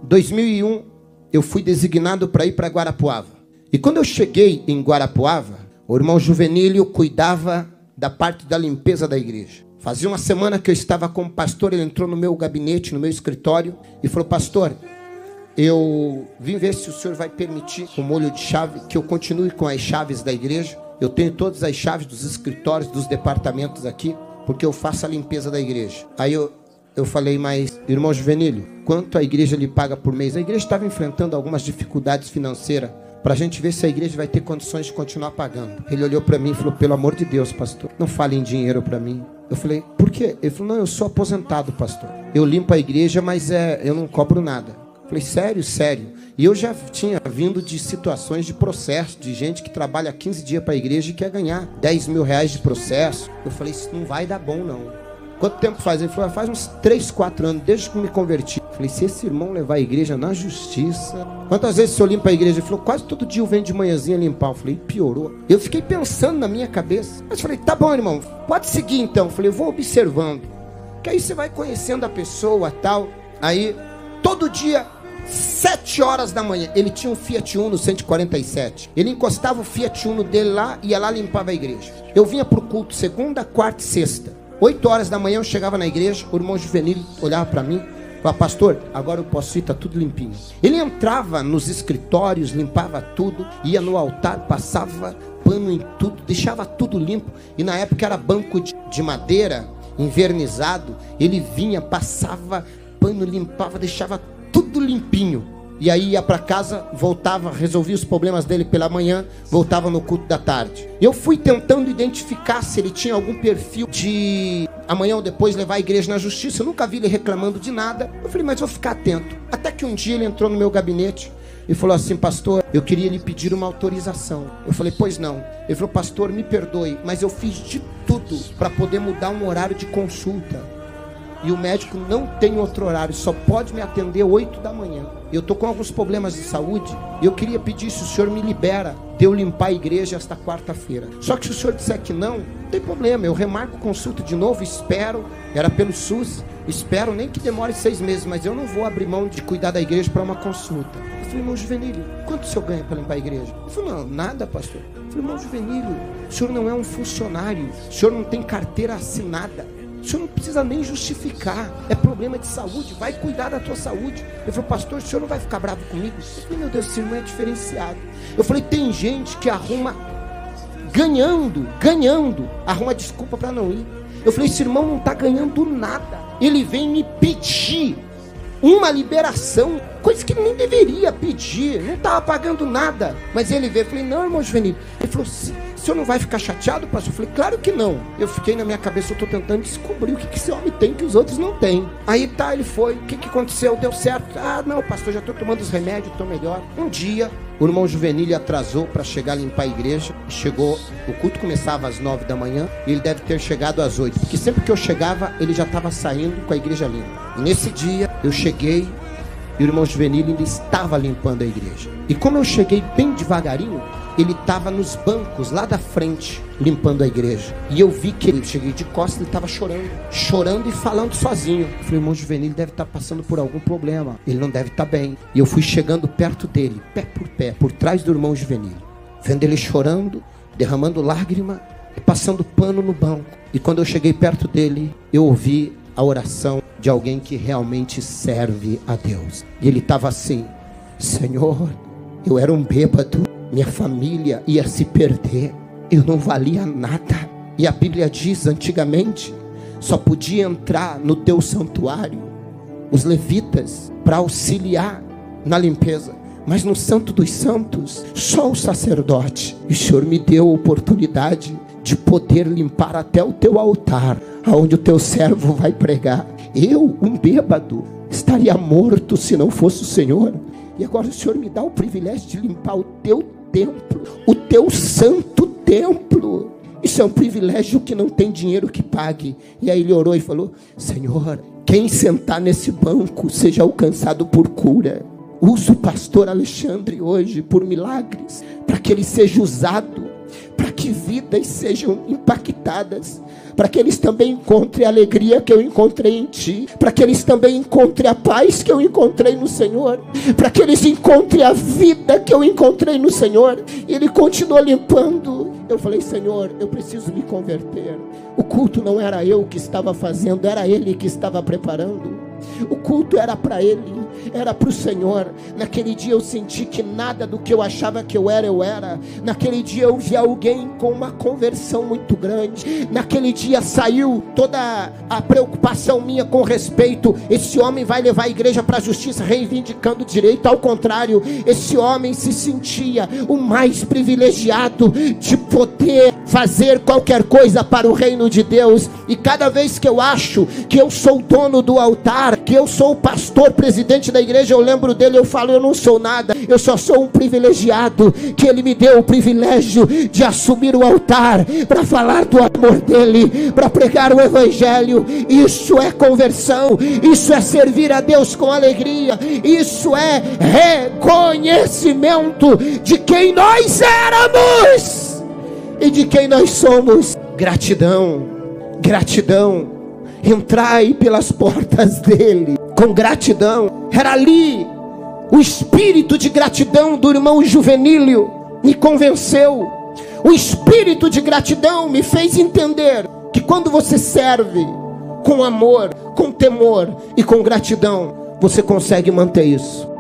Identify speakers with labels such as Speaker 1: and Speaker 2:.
Speaker 1: 2001, eu fui designado para ir para Guarapuava. E quando eu cheguei em Guarapuava, o irmão Juvenílio cuidava da parte da limpeza da igreja. Fazia uma semana que eu estava como pastor, ele entrou no meu gabinete, no meu escritório, e falou: pastor, eu vim ver se o senhor vai permitir, com molho de chave, que eu continue com as chaves da igreja. Eu tenho todas as chaves dos escritórios, dos departamentos aqui, porque eu faço a limpeza da igreja. Aí eu falei: mas, irmão Juvenílio, quanto a igreja lhe paga por mês? A igreja estava enfrentando algumas dificuldades financeiras, para a gente ver se a igreja vai ter condições de continuar pagando. Ele olhou para mim e falou: pelo amor de Deus, pastor, não fale em dinheiro para mim. Eu falei: por quê? Ele falou: não, eu sou aposentado, pastor. Eu limpo a igreja, mas eu não cobro nada. Eu falei: sério, sério. E eu já tinha vindo de situações de processo, de gente que trabalha 15 dias para a igreja e quer ganhar 10 mil reais de processo. Eu falei: isso não vai dar bom, não. Quanto tempo faz? Ele falou: faz uns 3, 4 anos, desde que me converti. Eu falei: se esse irmão levar a igreja na justiça... Quantas vezes o senhor limpa a igreja? Ele falou: quase todo dia eu venho de manhãzinha limpar. Eu falei: piorou. Eu fiquei pensando na minha cabeça. Mas falei: tá bom, irmão, pode seguir então. Eu falei: eu vou observando. Que aí você vai conhecendo a pessoa, tal. Aí, todo dia, 7 horas da manhã, ele tinha um Fiat Uno 147. Ele encostava o Fiat Uno dele lá, ia lá, limpava a igreja. Eu vinha pro culto segunda, quarta e sexta. 8 horas da manhã eu chegava na igreja, o irmão Juvenílio olhava para mim, falava: pastor, agora eu posso ir, tá tudo limpinho. Ele entrava nos escritórios, limpava tudo, ia no altar, passava pano em tudo, deixava tudo limpo. E na época era banco de madeira, envernizado. Ele vinha, passava pano, limpava, deixava tudo limpinho. E aí ia para casa, voltava, resolvia os problemas dele pela manhã, voltava no culto da tarde. Eu fui tentando identificar se ele tinha algum perfil de amanhã ou depois levar a igreja na justiça. Eu nunca vi ele reclamando de nada. Eu falei: mas vou ficar atento. Até que um dia ele entrou no meu gabinete e falou assim: pastor, eu queria lhe pedir uma autorização. Eu falei: pois não. Ele falou: pastor, me perdoe, mas eu fiz de tudo para poder mudar um horário de consulta. E o médico não tem outro horário, só pode me atender 8 da manhã. Eu estou com alguns problemas de saúde e eu queria pedir se o senhor me libera de eu limpar a igreja esta quarta-feira. Só que se o senhor disser que não tem problema, eu remarco consulta de novo, espero, era pelo SUS, espero nem que demore 6 meses, mas eu não vou abrir mão de cuidar da igreja para uma consulta. Eu falei: irmão Juvenílio, quanto o senhor ganha para limpar a igreja? Ele falou: não, nada, pastor. Eu falei: irmão Juvenílio, o senhor não é um funcionário, o senhor não tem carteira assinada. O senhor não precisa nem justificar. É problema de saúde, vai cuidar da tua saúde. Ele falou: pastor, o senhor não vai ficar bravo comigo? Eu falei: meu Deus, esse irmão é diferenciado. Eu falei: tem gente que arruma, ganhando, arruma desculpa para não ir. Eu falei: esse irmão não está ganhando nada. Ele vem me pedir uma liberação, coisa que ele nem deveria pedir, não estava pagando nada. Mas ele veio, eu falei: não, irmão Juvenílio. Ele falou: o senhor não vai ficar chateado, pastor? Eu falei: claro que não. Eu fiquei na minha cabeça, eu estou tentando descobrir o que esse homem tem que os outros não têm. Aí tá, ele foi, o que aconteceu? Deu certo? Ah, não, pastor, já estou tomando os remédios, estou melhor. Um dia, o irmão Juvenílio atrasou para chegar a limpar a igreja. Chegou, o culto começava às 9 da manhã, e ele deve ter chegado às 8, porque sempre que eu chegava, ele já estava saindo com a igreja limpa. E nesse dia, eu cheguei, e o irmão Juvenílio ainda estava limpando a igreja. E como eu cheguei bem devagarinho, ele estava nos bancos lá da frente, limpando a igreja. E eu vi que ele, cheguei de costas, ele estava chorando e falando sozinho. Eu falei: irmão Juvenílio deve estar passando por algum problema, ele não deve estar bem. E eu fui chegando perto dele, pé, por trás do irmão Juvenílio, vendo ele chorando, derramando lágrima e passando pano no banco. E quando eu cheguei perto dele, eu ouvi a oração de alguém que realmente serve a Deus. E ele estava assim: Senhor, eu era um bêbado, minha família ia se perder, eu não valia nada. E a Bíblia diz, antigamente, só podia entrar no teu santuário os levitas para auxiliar na limpeza, mas no Santo dos Santos, só o sacerdote. E o Senhor me deu a oportunidade de poder limpar até o teu altar, aonde o teu servo vai pregar. Eu, um bêbado, estaria morto se não fosse o Senhor. E agora o Senhor me dá o privilégio de limpar o teu templo, o teu santo templo. Isso é um privilégio que não tem dinheiro que pague. E aí ele orou e falou: Senhor, quem sentar nesse banco seja alcançado por cura. Usa o pastor Alexandre hoje por milagres, para que ele seja usado, para que vidas sejam impactadas, para que eles também encontrem a alegria que eu encontrei em Ti, para que eles também encontrem a paz que eu encontrei no Senhor, para que eles encontrem a vida que eu encontrei no Senhor. E Ele continuou limpando. Eu falei: Senhor, eu preciso me converter. O culto não era eu que estava fazendo, era Ele que estava preparando. O culto era para Ele, era para o Senhor. Naquele dia eu senti que nada do que eu achava que eu era. Naquele dia eu vi alguém com uma conversão muito grande. Naquele dia saiu toda a preocupação minha com respeito: esse homem vai levar a igreja para a justiça, reivindicando direito. Ao contrário, esse homem se sentia o mais privilegiado de poder fazer qualquer coisa para o reino de Deus. E cada vez que eu acho que eu sou o dono do altar, que eu sou o pastor, presidente da igreja, eu lembro dele, eu falo: eu não sou nada, eu só sou um privilegiado, que Ele me deu o privilégio de assumir o altar, para falar do amor dEle, para pregar o evangelho. Isso é conversão, isso é servir a Deus com alegria, isso é reconhecimento de quem nós éramos e de quem nós somos. Gratidão, gratidão. Entrai pelas portas dele com gratidão. Era ali o espírito de gratidão do irmão Juvenílio me convenceu. O espírito de gratidão me fez entender que quando você serve com amor, com temor e com gratidão, você consegue manter isso.